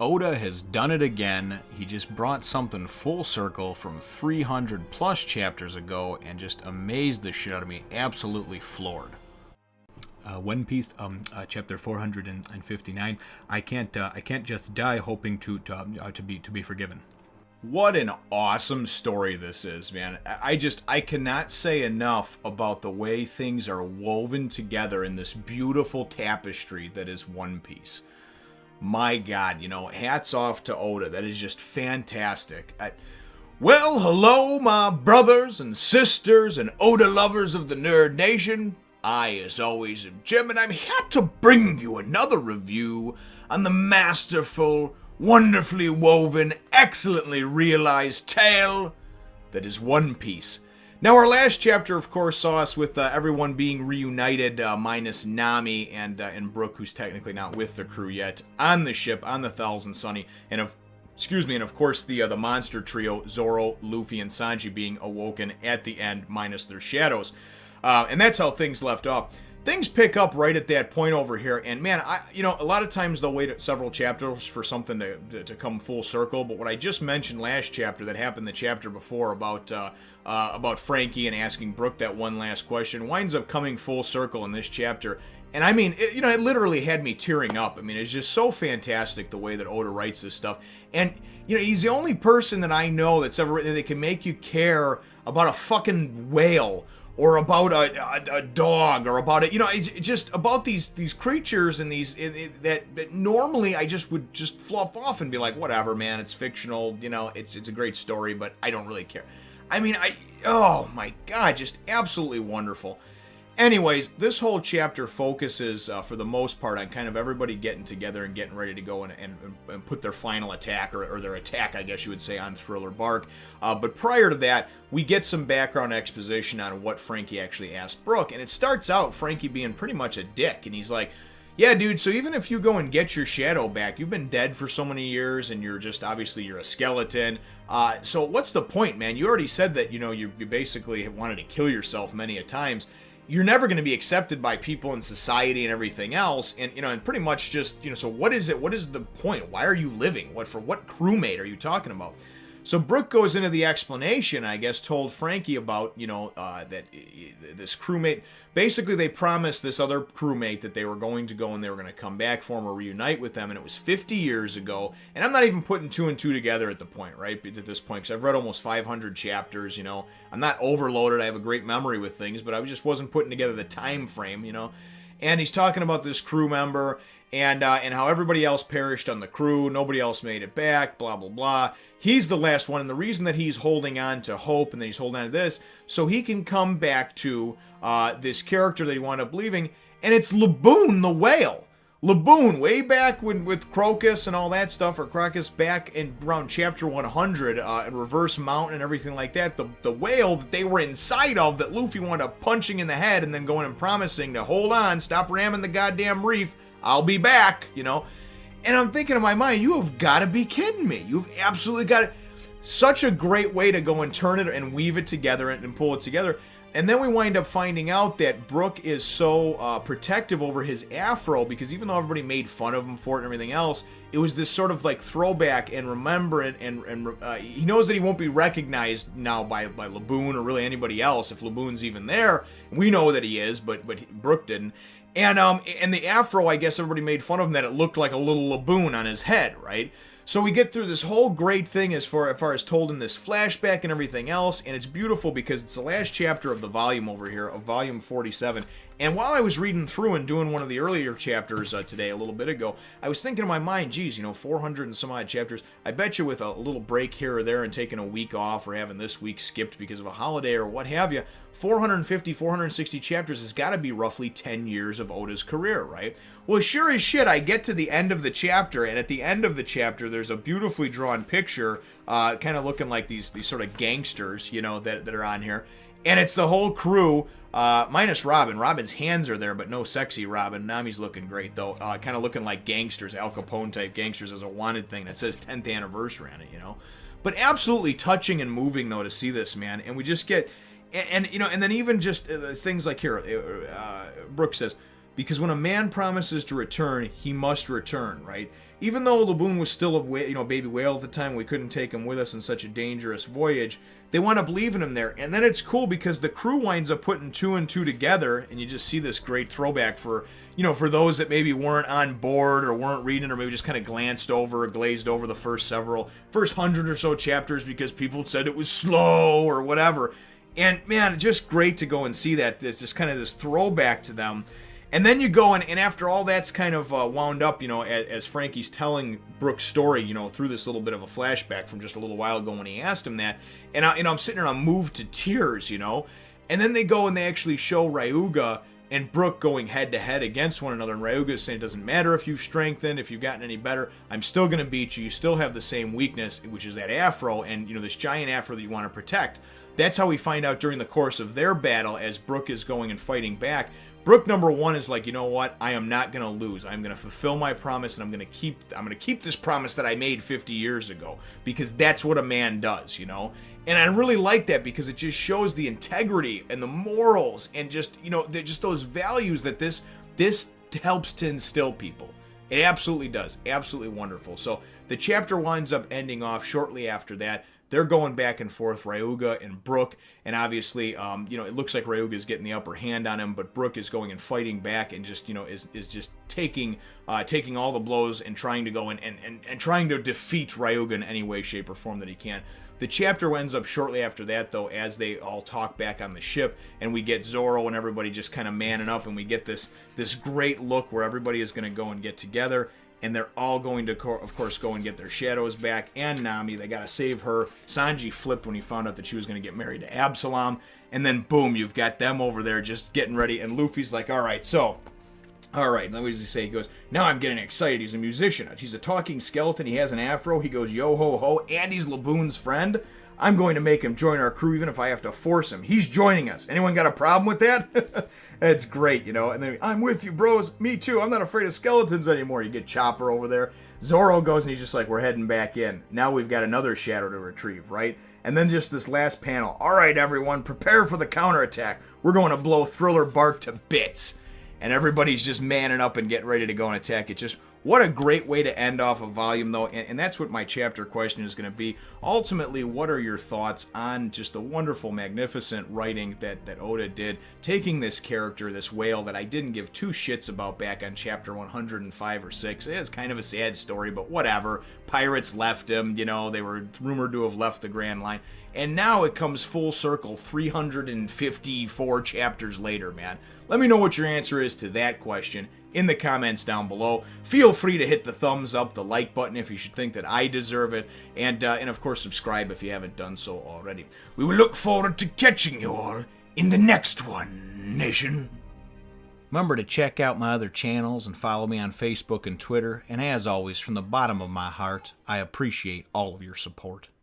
Oda has done it again. He just brought something full circle from 300 plus chapters ago and just amazed the shit out of me. Absolutely floored. One Piece, chapter 459. I can't just die hoping to be forgiven. What an awesome story this is, man. I cannot say enough about the way things are woven together in this beautiful tapestry that is One Piece. My God, hats off to Oda. That is just fantastic. Well, hello, my brothers and sisters and Oda lovers of the Nerd Nation. I, as always, am Jim, and I'm here to bring you another review on the masterful, wonderfully woven, excellently realized tale that is One Piece. Now, our last chapter, of course, saw us with everyone being reunited, minus Nami and Brook, who's technically not with the crew yet, on the ship, on the Thousand Sunny, and of course the monster trio, Zoro, Luffy, and Sanji being awoken at the end, minus their shadows. And that's how things left off. Things pick up right at that point over here, and man, a lot of times they'll wait several chapters for something to come full circle, but what I just mentioned last chapter that happened the chapter before about Frankie and asking Brook that one last question winds up coming full circle in this chapter. And I mean, it literally had me tearing up. I mean, it's just so fantastic the way that Oda writes this stuff. And, he's the only person that I know that's ever written that can make you care about a fucking whale or about a dog, or about it's just about these creatures and these that normally I just would just fluff off and be like, whatever, man, it's fictional, it's a great story, but I don't really care. I mean, oh my God, just absolutely wonderful. Anyways, this whole chapter focuses, for the most part, on kind of everybody getting together and getting ready to go and put their final attack, or their attack, I guess you would say, on Thriller Bark. But prior to that, we get some background exposition on what Frankie actually asked Brook. And it starts out Frankie being pretty much a dick. And he's like, yeah, dude, so even if you go and get your shadow back, you've been dead for so many years, and you're a skeleton. So what's the point, man? You already said that, you basically wanted to kill yourself many a times. You're never going to be accepted by people in society and everything else, and and pretty much just so what is it? What is the point? Why are you living? What crewmate are you talking about? So Brook goes into the explanation, I guess, told Frankie about that this crewmate. Basically, they promised this other crewmate that they were going to go and they were going to come back for him or reunite with them, and it was 50 years ago. And I'm not even putting two and two together at the point, right? At this point, because I've read almost 500 chapters. I'm not overloaded. I have a great memory with things, but I just wasn't putting together the time frame. And he's talking about this crew member and how everybody else perished on the crew. Nobody else made it back, blah, blah, blah. He's the last one, and the reason that he's holding on to hope and that he's holding on to this, so he can come back to this character that he wound up leaving, and it's Laboon the whale. Laboon, way back with Crocus and all that stuff, or Crocus back in around chapter 100, and Reverse Mountain and everything like that, the whale that they were inside of, that Luffy wound up punching in the head and then going and promising to hold on, stop ramming the goddamn reef, I'll be back, And I'm thinking in my mind, you have got to be kidding me. You've absolutely got it. Such a great way to go and turn it and weave it together and pull it together. And then we wind up finding out that Brook is so protective over his afro, because even though everybody made fun of him for it and everything else, it was this sort of like throwback and remembrance, and he knows that he won't be recognized now by Laboon or really anybody else, if Laboon's even there. We know that he is, but Brook didn't. And the afro, I guess everybody made fun of him that it looked like a little Laboon on his head, right? So we get through this whole great thing as far as told in this flashback and everything else, and it's beautiful because it's the last chapter of the volume over here, of volume 47. And while I was reading through and doing one of the earlier chapters today, a little bit ago, I was thinking in my mind, geez, 400 and some odd chapters, I bet you with a little break here or there and taking a week off or having this week skipped because of a holiday or what have you, 450, 460 chapters has got to be roughly 10 years of Oda's career, right? Well, sure as shit, I get to the end of the chapter, and at the end of the chapter, there's a beautifully drawn picture, kind of looking like these sort of gangsters, that are on here. And it's the whole crew, minus Robin. Robin's hands are there, but no sexy Robin. Nami's looking great, though. Kind of looking like gangsters, Al Capone-type gangsters, as a wanted thing that says 10th anniversary on it, But absolutely touching and moving, though, to see this, man. And we just get... And then even just things like here, Brooke says, because when a man promises to return, he must return, right? even though Laboon was still a baby whale at the time, we couldn't take him with us in such a dangerous voyage. They wound up leaving him there, and then it's cool because the crew winds up putting 2 and 2 together, and you just see this great throwback for those that maybe weren't on board or weren't reading or maybe just kind of glanced over or glazed over the first 100 or so chapters because people said it was slow or whatever. And man, just great to go and see that. There's just kind of this throwback to them. And then you go and after all that's kind of wound up, as Frankie's telling Brooke's story, through this little bit of a flashback from just a little while ago when he asked him that. And I'm sitting there, I'm moved to tears, And then they go and they actually show Ryuga and Brooke going head to head against one another. And Ryuga is saying, it doesn't matter if you've strengthened, if you've gotten any better, I'm still going to beat you. You still have the same weakness, which is that afro and, this giant afro that you want to protect. That's how we find out during the course of their battle as Brooke is going and fighting back. Brooke number 1 is like, you know what? I am not going to lose. I'm going to fulfill my promise, and I'm going to keep this promise that I made 50 years ago, because that's what a man does, And I really like that because it just shows the integrity and the morals and just, just those values that this helps to instill people. It absolutely does. Absolutely wonderful. So the chapter winds up ending off shortly after that. They're going back and forth, Ryuga and Brooke, and obviously, it looks like Ryuga is getting the upper hand on him, but Brooke is going and fighting back and just, is just taking all the blows and trying to go and trying to defeat Ryuga in any way, shape, or form that he can. The chapter ends up shortly after that, though, as they all talk back on the ship, and we get Zoro and everybody just kind of manning up, and we get this great look where everybody is going to go and get together. And they're all going to, of course, go and get their shadows back. And Nami, they got to save her. Sanji flipped when he found out that she was going to get married to Absalom. And then, boom, you've got them over there just getting ready. And Luffy's like, all right. And what does he say? He goes, now I'm getting excited. He's a musician. He's a talking skeleton. He has an afro. He goes, yo, ho, ho. And he's Laboon's friend. I'm going to make him join our crew even if I have to force him. He's joining us. Anyone got a problem with that? It's great, And then, I'm with you, bros. Me too. I'm not afraid of skeletons anymore. You get Chopper over there. Zoro goes and he's just like, we're heading back in. Now we've got another shadow to retrieve, right? And then just this last panel. All right, everyone, prepare for the counterattack. We're going to blow Thriller Bark to bits. And everybody's just manning up and getting ready to go and attack. It's just, what a great way to end off a volume, though. And that's what my chapter question is going to be. Ultimately, what are your thoughts on just the wonderful, magnificent writing that Oda did, taking this character, this whale that I didn't give 2 shits about back on chapter 105 or 6. It is kind of a sad story, but whatever. Pirates left him, they were rumored to have left the Grand Line. And now it comes full circle 354 chapters later, man. Let me know what your answer is to that question in the comments down below. Feel free to hit the thumbs up, the like button if you should think that I deserve it, and of course subscribe if you haven't done so already. We will look forward to catching you all in the next one, Nation. Remember to check out my other channels and follow me on Facebook and Twitter, and as always, from the bottom of my heart, I appreciate all of your support.